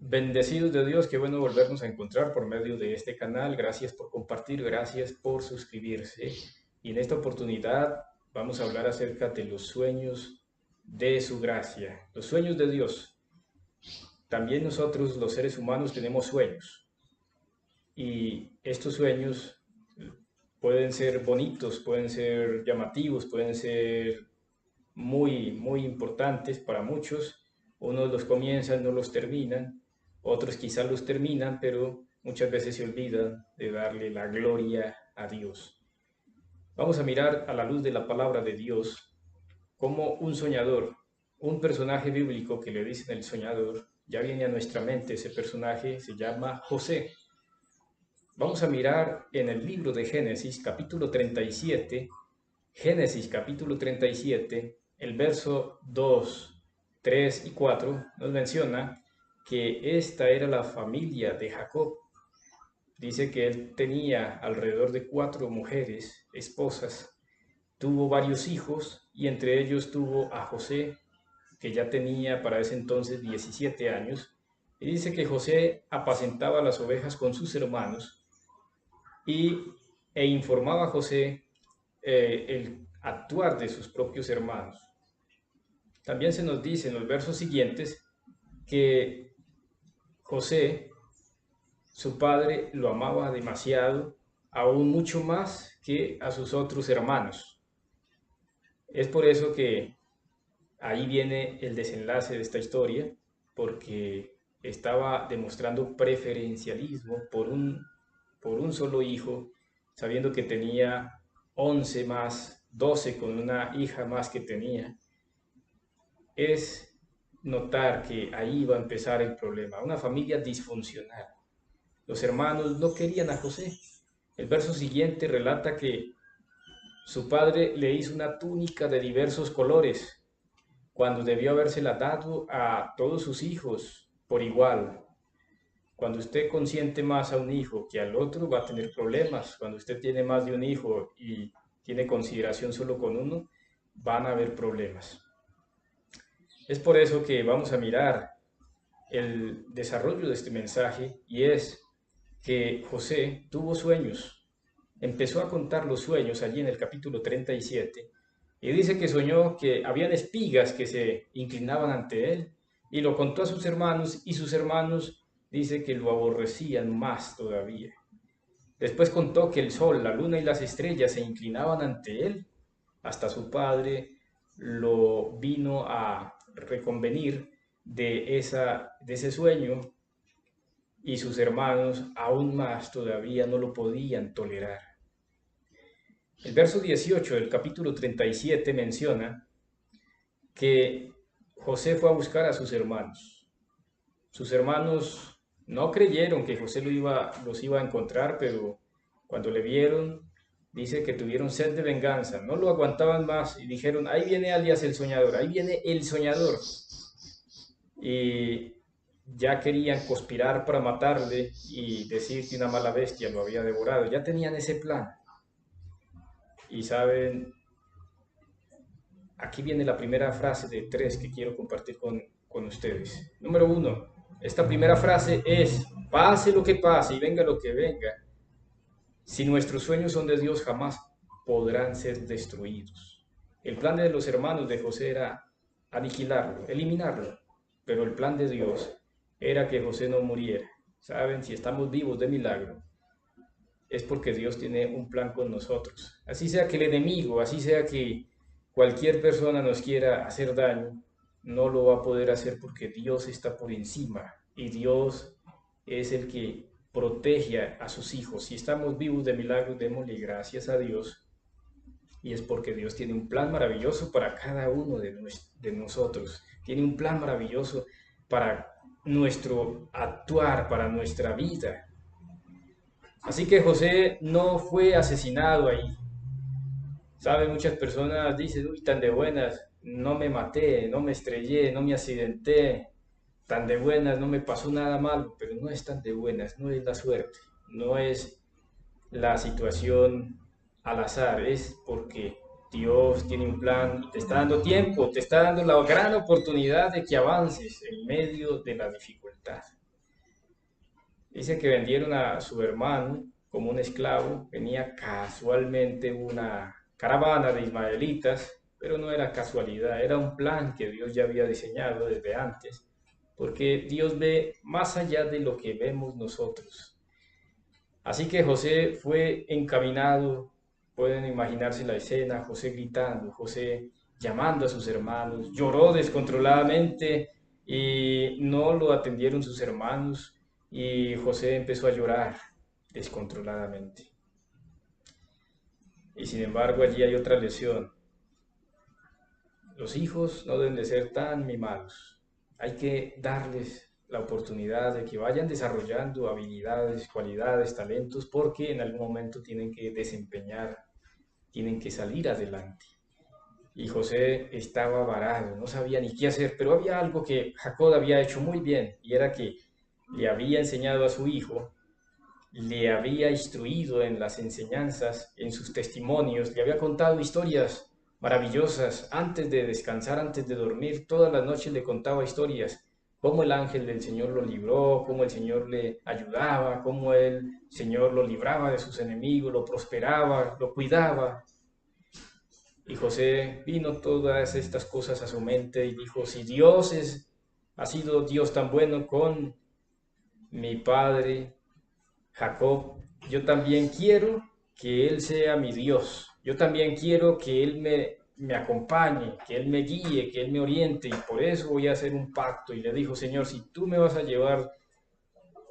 Bendecidos de Dios, qué bueno volvernos a encontrar por medio de este canal. Gracias por compartir, gracias por suscribirse. Y en esta oportunidad vamos a hablar acerca de los sueños de su gracia, los sueños de Dios. También nosotros, los seres humanos, tenemos sueños. Y estos sueños pueden ser bonitos, pueden ser llamativos, pueden ser muy importantes para muchos. Unos los comienzan, no los terminan, otros quizás los terminan, pero muchas veces se olvidan de darle la gloria a Dios. Vamos a mirar a la luz de la palabra de Dios como un soñador, un personaje bíblico que le dicen el soñador. Ya viene a nuestra mente ese personaje, se llama José. Vamos a mirar en el libro de Génesis, capítulo 37, Génesis capítulo 37, el verso 2, 3 y 4 nos menciona que esta era la familia de Jacob. Dice que él tenía alrededor de 4 mujeres, esposas, tuvo varios hijos y entre ellos tuvo a José, que ya tenía para ese entonces 17 años. Y dice que José apacentaba las ovejas con sus hermanos y, informaba a José el actuar de sus propios hermanos. También se nos dice en los versos siguientes que José, su padre, lo amaba demasiado, aún mucho más que a sus otros hermanos. Es por eso que ahí viene el desenlace de esta historia, porque estaba demostrando preferencialismo por un solo hijo, sabiendo que tenía 11 más, 12 con una hija más que tenía. Es notar que ahí va a empezar el problema, una familia disfuncional. Los hermanos no querían a José. El verso siguiente relata que su padre le hizo una túnica de diversos colores, cuando debió habérsela dado a todos sus hijos por igual. Cuando usted consiente más a un hijo que al otro, va a tener problemas. Cuando usted tiene más de un hijo y tiene consideración solo con uno, van a haber problemas. Es por eso que vamos a mirar el desarrollo de este mensaje, y es que José tuvo sueños. Empezó a contar los sueños allí en el capítulo 37 y dice que soñó que habían espigas que se inclinaban ante él y lo contó a sus hermanos, y sus hermanos dice que lo aborrecían más todavía. Después contó que el sol, la luna y las estrellas se inclinaban ante él. Hasta su padre lo vino a reconvenir de ese sueño, y sus hermanos aún más todavía no lo podían tolerar. El verso 18 del capítulo 37 menciona que José fue a buscar a sus hermanos. Sus hermanos no creyeron que José los iba a encontrar, pero cuando le vieron, dice que tuvieron sed de venganza, no lo aguantaban más y dijeron: ahí viene alias el soñador, ahí viene el soñador. Y ya querían conspirar para matarle y decir que una mala bestia lo había devorado. Ya tenían ese plan. Y saben, aquí viene la primera frase de 3 que quiero compartir con ustedes. Número 1, esta primera frase es: pase lo que pase y venga lo que venga, si nuestros sueños son de Dios, jamás podrán ser destruidos. El plan de los hermanos de José era aniquilarlo, eliminarlo, pero el plan de Dios era que José no muriera. Saben, si estamos vivos de milagro, es porque Dios tiene un plan con nosotros. Así sea que el enemigo, así sea que cualquier persona nos quiera hacer daño, no lo va a poder hacer, porque Dios está por encima y Dios es el que protege a sus hijos. Si estamos vivos de milagro, démosle gracias a Dios, y es porque Dios tiene un plan maravilloso para cada uno de nosotros. Tiene un plan maravilloso para nuestro actuar, para nuestra vida. Así que José no fue asesinado ahí. ¿Sabe? Muchas personas dicen: uy, tan de buenas, no me maté, no me estrellé, no me accidenté, tan de buenas, no me pasó nada malo. Pero no es tan de buenas, no es la suerte, no es la situación al azar, es porque Dios tiene un plan y te está dando tiempo, te está dando la gran oportunidad de que avances en medio de la dificultad. Dice que vendieron a su hermano como un esclavo. Venía casualmente una caravana de ismaelitas, pero no era casualidad, era un plan que Dios ya había diseñado desde antes, porque Dios ve más allá de lo que vemos nosotros. Así que José fue encaminado, pueden imaginarse la escena, José gritando, José llamando a sus hermanos, lloró descontroladamente y no lo atendieron sus hermanos y José empezó a llorar descontroladamente. Y sin embargo allí hay otra lección. Los hijos no deben de ser tan mimados. Hay que darles la oportunidad de que vayan desarrollando habilidades, cualidades, talentos, porque en algún momento tienen que desempeñar, tienen que salir adelante. Y José estaba varado, no sabía ni qué hacer, pero había algo que Jacob había hecho muy bien, y era que le había enseñado a su hijo, le había instruido en las enseñanzas, en sus testimonios, le había contado historias maravillosas antes de descansar, antes de dormir. Todas las noches le contaba historias, cómo el ángel del Señor lo libró, cómo el Señor le ayudaba, cómo el Señor lo libraba de sus enemigos, lo prosperaba, lo cuidaba. Y José vino todas estas cosas a su mente y dijo, si ha sido Dios tan bueno con mi padre Jacob, yo también quiero que Él sea mi Dios. Yo también quiero que Él me acompañe, que Él me guíe, que Él me oriente. Y por eso voy a hacer un pacto. Y le dijo, Señor, si tú me vas a llevar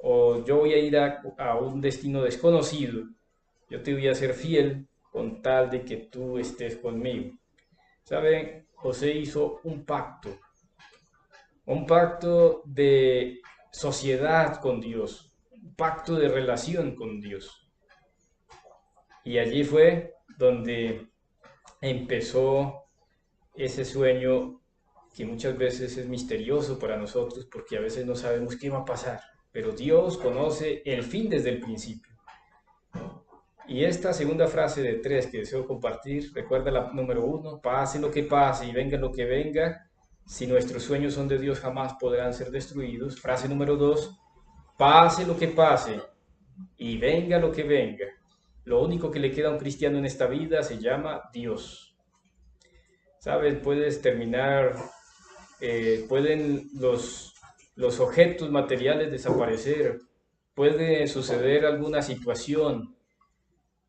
o yo voy a ir a un destino desconocido, yo te voy a ser fiel con tal de que tú estés conmigo. ¿Saben? José hizo un pacto de sociedad con Dios, un pacto de relación con Dios. Y allí fue donde empezó ese sueño que muchas veces es misterioso para nosotros porque a veces no sabemos qué va a pasar, pero Dios conoce el fin desde el principio. Y esta segunda frase de 3 que deseo compartir, recuerda la número 1, pase lo que pase y venga lo que venga, si nuestros sueños son de Dios jamás podrán ser destruidos. Frase número 2, pase lo que pase y venga lo que venga, lo único que le queda a un cristiano en esta vida se llama Dios. ¿Sabes? Puedes terminar, pueden los objetos materiales desaparecer, puede suceder alguna situación,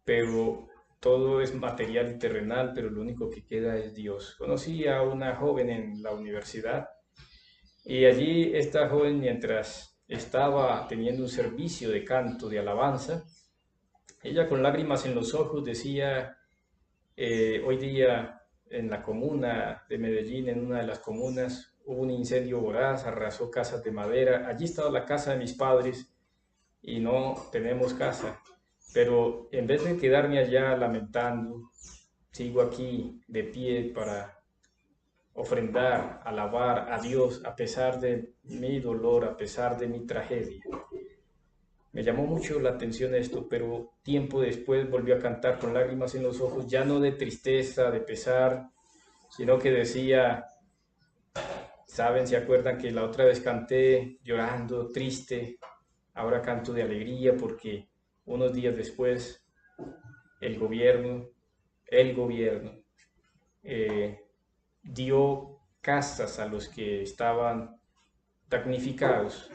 pero todo es material y terrenal, pero lo único que queda es Dios. Conocí a una joven en la universidad y allí esta joven, mientras estaba teniendo un servicio de canto, de alabanza, ella con lágrimas en los ojos decía, hoy día en la comuna de Medellín, en una de las comunas, hubo un incendio voraz, arrasó casas de madera. Allí estaba la casa de mis padres y no tenemos casa. Pero en vez de quedarme allá lamentando, sigo aquí de pie para ofrendar, alabar a Dios a pesar de mi dolor, a pesar de mi tragedia. Me llamó mucho la atención esto, pero tiempo después volvió a cantar con lágrimas en los ojos, ya no de tristeza, de pesar, sino que decía, ¿saben? ¿Se acuerdan que la otra vez canté llorando, triste? Ahora canto de alegría porque unos días después el gobierno, el gobierno eh, dio casas a los que estaban damnificados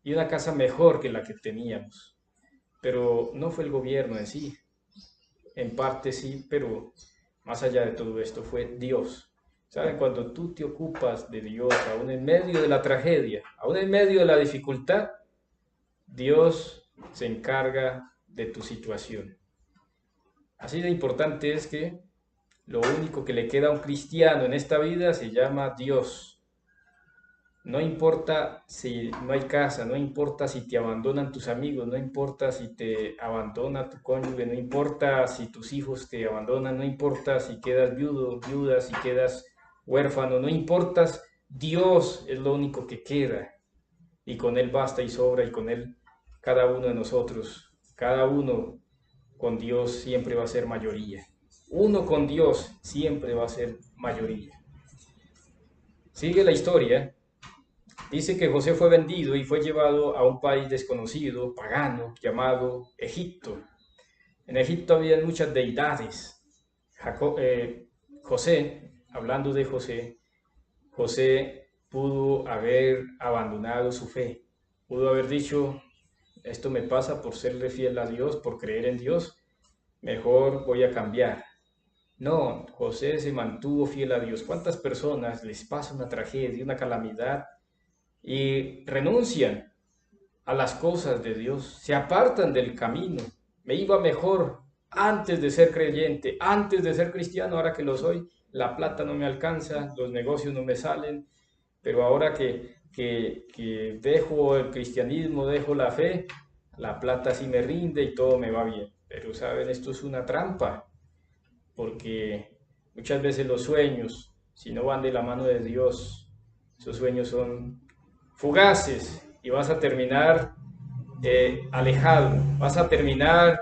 y una casa mejor que la que teníamos. Pero no fue el gobierno en sí, en parte sí, pero más allá de todo esto fue Dios. ¿Saben? Cuando tú te ocupas de Dios, aún en medio de la tragedia, aún en medio de la dificultad, Dios se encarga de tu situación. Así de importante es que lo único que le queda a un cristiano en esta vida se llama Dios. No importa si no hay casa, no importa si te abandonan tus amigos, no importa si te abandona tu cónyuge, no importa si tus hijos te abandonan, no importa si quedas viudo, viuda, si quedas huérfano, no importa, Dios es lo único que queda y con Él basta y sobra y con Él cada uno de nosotros, cada uno con Dios siempre va a ser mayoría. Uno con Dios siempre va a ser mayoría. Sigue la historia Dice que José fue vendido y fue llevado a un país desconocido, pagano, llamado Egipto. En Egipto había muchas deidades. José, hablando de José, José pudo haber abandonado su fe, pudo haber dicho, esto me pasa por serle fiel a Dios, por creer en Dios, mejor voy a cambiar. No, José se mantuvo fiel a Dios. ¿Cuántas personas les pasa una tragedia, una calamidad y renuncian a las cosas de Dios, se apartan del camino? Me iba mejor antes de ser creyente, antes de ser cristiano, ahora que lo soy, la plata no me alcanza, los negocios no me salen, pero ahora que dejo el cristianismo, dejo la fe, la plata sí me rinde y todo me va bien. Pero saben, esto es una trampa, porque muchas veces los sueños, si no van de la mano de Dios, esos sueños son fugaces y vas a terminar alejado, vas a terminar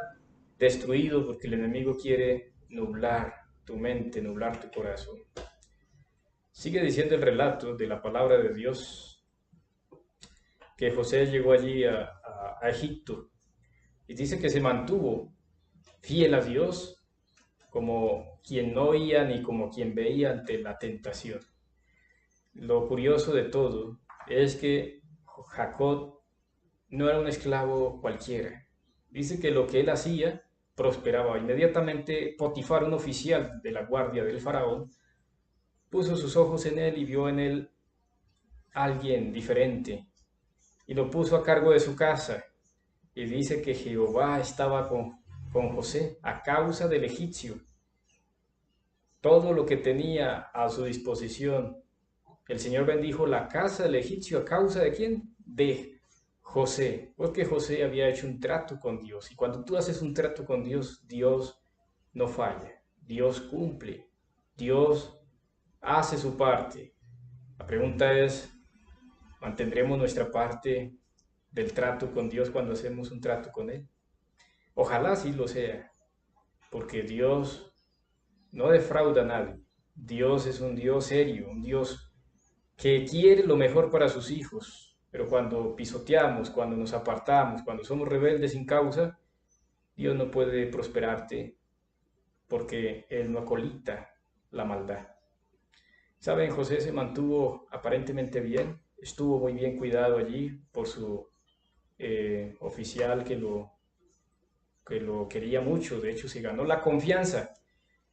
destruido porque el enemigo quiere nublar tu mente, nublar tu corazón. Sigue diciendo el relato de la palabra de Dios que José llegó allí a Egipto y dice que se mantuvo fiel a Dios como quien no oía ni como quien veía ante la tentación. Lo curioso de todo es que Jacob no era un esclavo cualquiera. Dice que lo que él hacía prosperaba. Inmediatamente Potifar, un oficial de la guardia del faraón, puso sus ojos en él y vio en él alguien diferente y lo puso a cargo de su casa. Y dice que Jehová estaba con José a causa del egipcio. Todo lo que tenía a su disposición. El Señor bendijo la casa del egipcio a causa de quién? De José, porque José había hecho un trato con Dios. Y cuando tú haces un trato con Dios, Dios no falla, Dios cumple, Dios hace su parte. La pregunta es, ¿mantendremos nuestra parte del trato con Dios cuando hacemos un trato con Él? Ojalá sí lo sea, porque Dios no defrauda a nadie. Dios es un Dios serio, un Dios que quiere lo mejor para sus hijos, pero cuando pisoteamos, cuando nos apartamos, cuando somos rebeldes sin causa, Dios no puede prosperarte porque Él no acolita la maldad. Saben, José se mantuvo aparentemente bien, estuvo muy bien cuidado allí por su oficial que lo quería mucho, de hecho se ganó la confianza.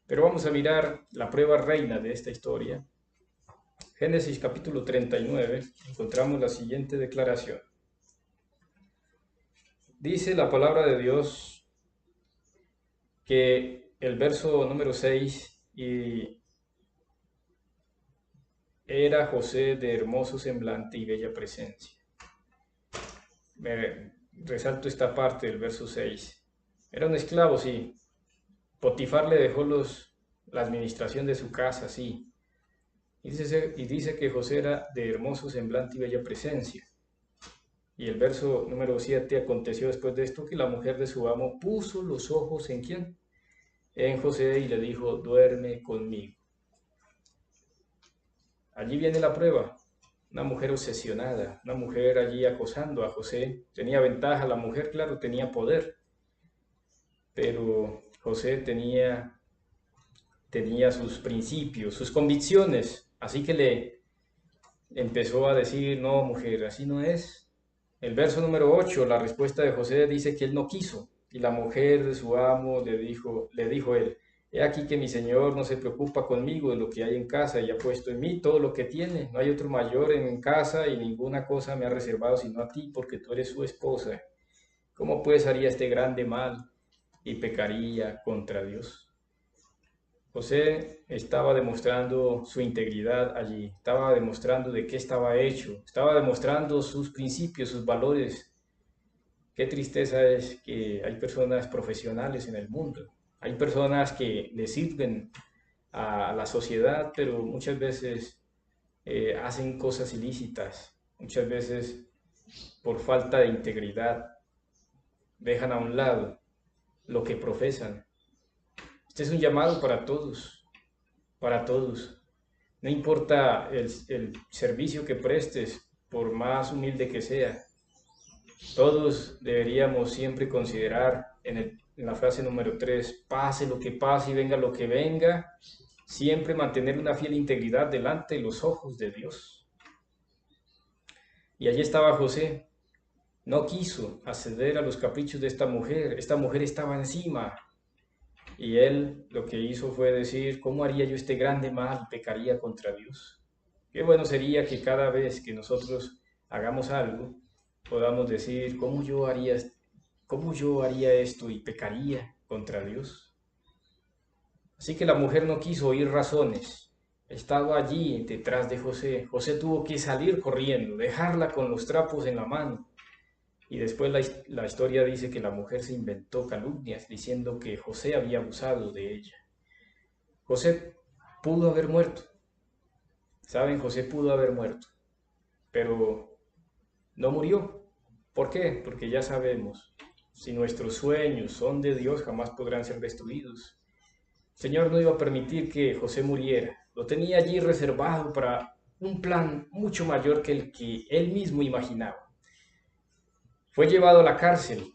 Pero vamos a mirar la prueba reina de esta historia. Génesis capítulo 39, encontramos la siguiente declaración. Dice la palabra de Dios que el verso número 6, y era José de hermoso semblante y bella presencia. Me resalto esta parte del verso 6. Era un esclavo, sí. Potifar le dejó la administración de su casa, sí. Y dice que José era de hermoso semblante y bella presencia. Y el verso número 7, aconteció después de esto que la mujer de su amo puso los ojos ¿en quién? En José y le dijo, duerme conmigo. Allí viene la prueba. Una mujer obsesionada, una mujer allí acosando a José. Tenía ventaja, la mujer, claro, tenía poder, pero José tenía sus principios, sus convicciones. Así que le empezó a decir, no, mujer, así no es. El verso número 8, la respuesta de José dice que él no quiso. Y la mujer de su amo le dijo él, he aquí que mi señor no se preocupa conmigo de lo que hay en casa y ha puesto en mí todo lo que tiene. No hay otro mayor en casa y ninguna cosa me ha reservado sino a ti, porque tú eres su esposa. ¿Cómo pues haría este grande mal y pecaría contra Dios? José estaba demostrando su integridad allí, estaba demostrando de qué estaba hecho, estaba demostrando sus principios, sus valores. Qué tristeza es que hay personas profesionales en el mundo, hay personas que le sirven a la sociedad, pero muchas veces hacen cosas ilícitas, muchas veces por falta de integridad dejan a un lado lo que profesan. Este es un llamado para todos, para todos. No importa el servicio que prestes, por más humilde que sea. Todos deberíamos siempre considerar en la frase número 3, pase lo que pase y venga lo que venga, siempre mantener una fiel integridad delante de los ojos de Dios. Y allí estaba José. No quiso acceder a los caprichos de esta mujer. Esta mujer estaba encima. Y él lo que hizo fue decir, ¿cómo haría yo este grande mal? Pecaría contra Dios. Qué bueno sería que cada vez que nosotros hagamos algo, podamos decir, cómo yo haría esto y pecaría contra Dios? Así que la mujer no quiso oír razones. Estaba allí detrás de José. José tuvo que salir corriendo, dejarla con los trapos en la mano. Y después la historia dice que la mujer se inventó calumnias diciendo que José había abusado de ella. José pudo haber muerto. Saben, José pudo haber muerto, pero no murió. ¿Por qué? Porque ya sabemos, si nuestros sueños son de Dios, jamás podrán ser destruidos. El Señor no iba a permitir que José muriera. Lo tenía allí reservado para un plan mucho mayor que el que él mismo imaginaba. Fue llevado a la cárcel.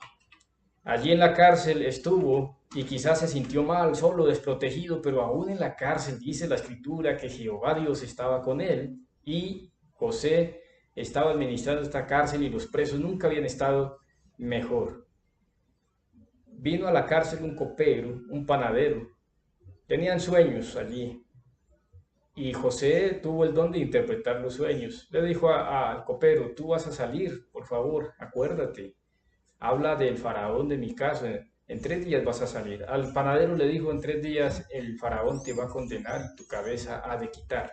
Allí en la cárcel estuvo y quizás se sintió mal, solo, desprotegido, pero aún en la cárcel dice la Escritura que Jehová Dios estaba con él y José estaba administrando esta cárcel y los presos nunca habían estado mejor. Vino a la cárcel un copero, un panadero. Tenían sueños allí y José tuvo el don de interpretar los sueños. Le dijo al copero, tú vas a salir, por favor, acuérdate. Habla del faraón de mi caso, en 3 días vas a salir. Al panadero le dijo, en 3 días el faraón te va a condenar y tu cabeza ha de quitar.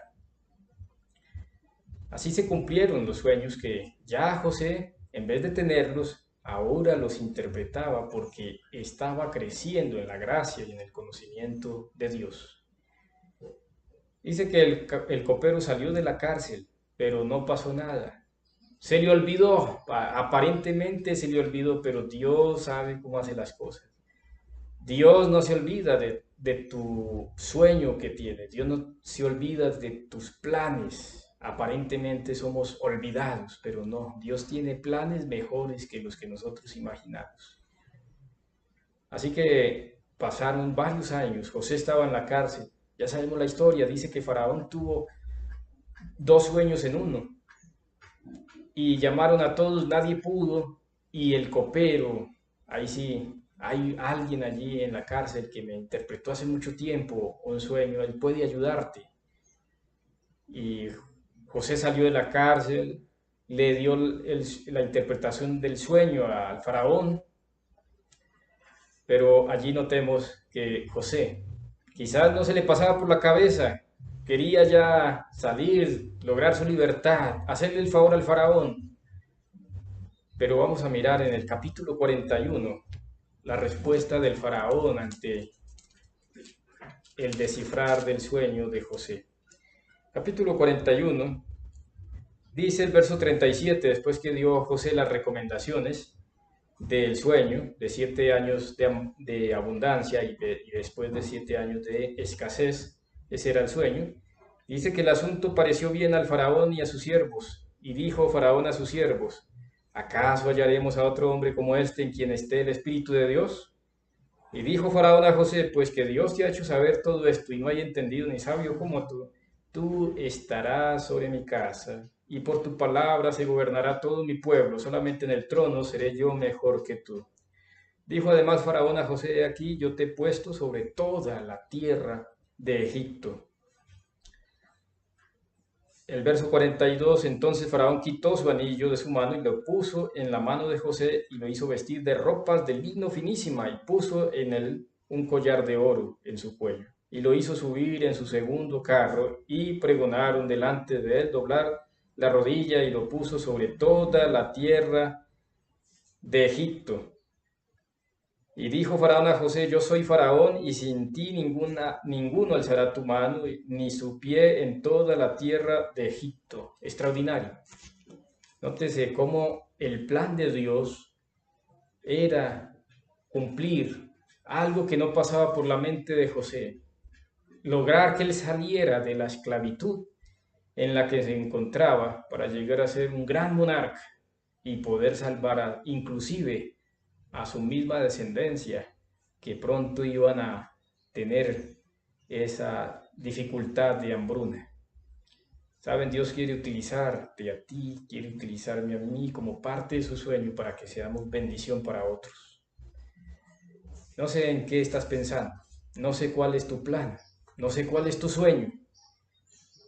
Así se cumplieron los sueños que ya José, en vez de tenerlos, ahora los interpretaba porque estaba creciendo en la gracia y en el conocimiento de Dios. Dice que el copero salió de la cárcel, pero no pasó nada. Se le olvidó, aparentemente se le olvidó, pero Dios sabe cómo hace las cosas. Dios no se olvida de tu sueño que tienes, Dios no se olvida de tus planes. Aparentemente somos olvidados, pero no, Dios tiene planes mejores que los que nosotros imaginamos. Así que pasaron varios años, José estaba en la cárcel, ya sabemos la historia, dice que Faraón tuvo 2 sueños en uno y llamaron a todos, nadie pudo, y el copero, ahí sí, hay alguien allí en la cárcel que me interpretó hace mucho tiempo un sueño, él puede ayudarte. Y José salió de la cárcel, le dio la interpretación del sueño al faraón, pero allí notemos que José quizás no se le pasaba por la cabeza, quería ya salir, lograr su libertad, hacerle el favor al faraón. Pero vamos a mirar en el capítulo 41 la respuesta del faraón ante el descifrar del sueño de José. Capítulo 41, dice el verso 37, después que dio José las recomendaciones del sueño, de 7 años de abundancia y después de 7 años de escasez, ese era el sueño, dice que el asunto pareció bien al faraón y a sus siervos, y dijo Faraón a sus siervos, ¿acaso hallaremos a otro hombre como este en quien esté el Espíritu de Dios? Y dijo Faraón a José, pues que Dios te ha hecho saber todo esto y no hay entendido ni sabio como tú. Tú estarás sobre mi casa y por tu palabra se gobernará todo mi pueblo. Solamente en el trono seré yo mejor que tú. Dijo además Faraón a José, aquí yo te he puesto sobre toda la tierra de Egipto. El verso 42, entonces Faraón quitó su anillo de su mano y lo puso en la mano de José y lo hizo vestir de ropas de lino finísima y puso en él un collar de oro en su cuello. Y lo hizo subir en su segundo carro y pregonaron delante de él doblar la rodilla y lo puso sobre toda la tierra de Egipto. Y dijo Faraón a José, yo soy Faraón y sin ti ninguno alzará tu mano ni su pie en toda la tierra de Egipto. Extraordinario. Nótese cómo el plan de Dios era cumplir algo que no pasaba por la mente de José. Lograr que él saliera de la esclavitud en la que se encontraba para llegar a ser un gran monarca y poder salvar inclusive a su misma descendencia, que pronto iban a tener esa dificultad de hambruna. Saben, Dios quiere utilizarte a ti, quiere utilizarme a mí como parte de su sueño para que seamos bendición para otros. No sé en qué estás pensando, no sé cuál es tu plan, no sé cuál es tu sueño,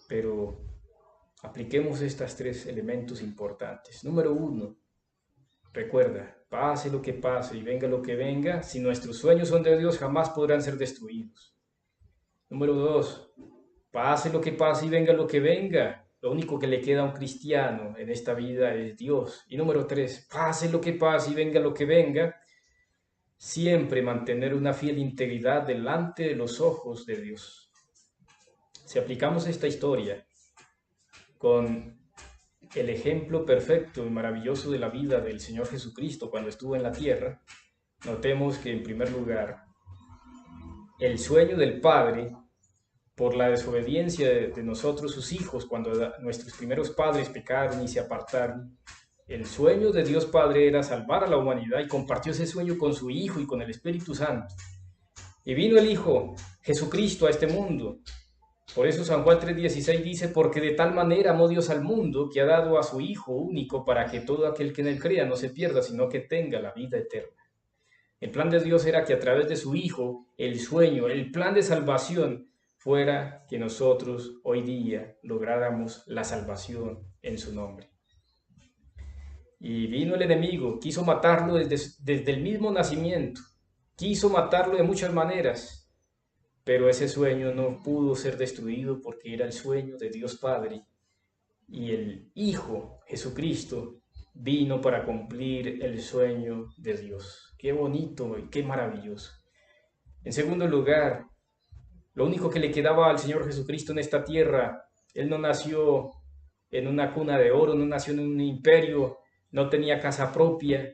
pero apliquemos estos tres elementos importantes. Número uno, recuerda, pase lo que pase y venga lo que venga, si nuestros sueños son de Dios jamás podrán ser destruidos. Número dos, pase lo que pase y venga lo que venga, lo único que le queda a un cristiano en esta vida es Dios. Y número tres, pase lo que pase y venga lo que venga, siempre mantener una fiel integridad delante de los ojos de Dios. Si aplicamos esta historia con el ejemplo perfecto y maravilloso de la vida del Señor Jesucristo cuando estuvo en la tierra, notemos que en primer lugar, el sueño del Padre por la desobediencia de nosotros, sus hijos, cuando nuestros primeros padres pecaron y se apartaron, el sueño de Dios Padre era salvar a la humanidad y compartió ese sueño con su Hijo y con el Espíritu Santo. Y vino el Hijo, Jesucristo, a este mundo. Por eso San Juan 3:16 dice, porque de tal manera amó Dios al mundo que ha dado a su Hijo único para que todo aquel que en él crea no se pierda, sino que tenga la vida eterna. El plan de Dios era que a través de su Hijo, el sueño, el plan de salvación, fuera que nosotros hoy día lográramos la salvación en su nombre. Y vino el enemigo, quiso matarlo desde el mismo nacimiento, quiso matarlo de muchas maneras, pero ese sueño no pudo ser destruido porque era el sueño de Dios Padre y el Hijo Jesucristo vino para cumplir el sueño de Dios. Qué bonito y qué maravilloso. En segundo lugar, lo único que le quedaba al Señor Jesucristo en esta tierra, Él no nació en una cuna de oro, no nació en un imperio, no tenía casa propia.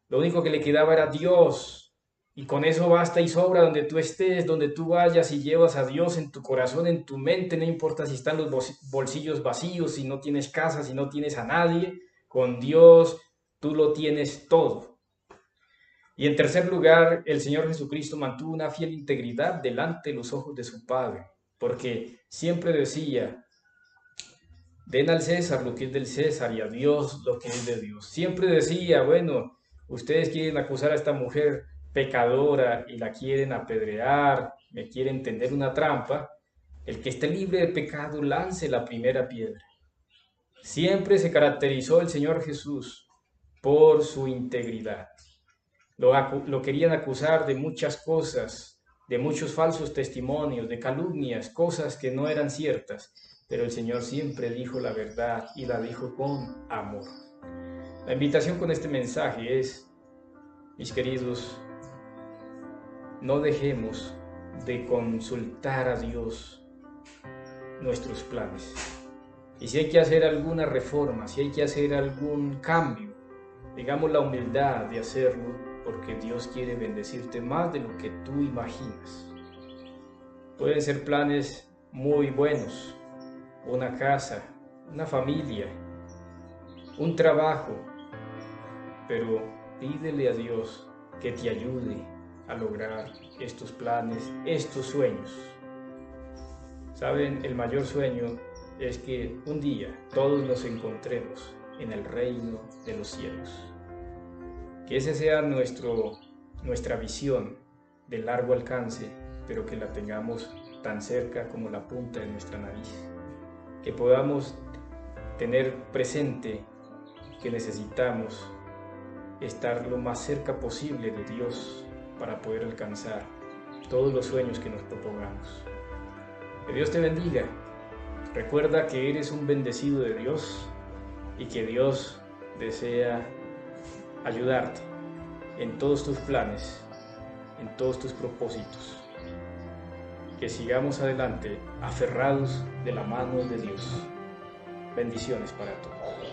Lo único que le quedaba era Dios. Y con eso basta y sobra donde tú estés, donde tú vayas y llevas a Dios en tu corazón, en tu mente, no importa si están los bolsillos vacíos, si no tienes casa, si no tienes a nadie, con Dios tú lo tienes todo. Y en tercer lugar, el Señor Jesucristo mantuvo una fiel integridad delante de los ojos de su Padre, porque siempre decía, den al César lo que es del César y a Dios lo que es de Dios. Siempre decía, bueno, ustedes quieren acusar a esta mujer pecadora y la quieren apedrear, me quieren tender una trampa, el que esté libre de pecado lance la primera piedra. Siempre se caracterizó el Señor Jesús por su integridad. Lo querían acusar de muchas cosas, de muchos falsos testimonios, de calumnias, cosas que no eran ciertas, pero el Señor siempre dijo la verdad y la dijo con amor. La invitación con este mensaje es, mis queridos, no dejemos de consultar a Dios nuestros planes. Y si hay que hacer alguna reforma, si hay que hacer algún cambio, tengamos la humildad de hacerlo, porque Dios quiere bendecirte más de lo que tú imaginas. Pueden ser planes muy buenos, una casa, una familia, un trabajo, pero pídele a Dios que te ayude a lograr estos planes, estos sueños. ¿Saben? El mayor sueño es que un día todos nos encontremos en el reino de los cielos. Que ese sea nuestra visión de largo alcance, pero que la tengamos tan cerca como la punta de nuestra nariz. Que podamos tener presente que necesitamos estar lo más cerca posible de Dios para poder alcanzar todos los sueños que nos propongamos. Que Dios te bendiga. Recuerda que eres un bendecido de Dios y que Dios desea ayudarte en todos tus planes, en todos tus propósitos. Que sigamos adelante, aferrados de la mano de Dios. Bendiciones para todos.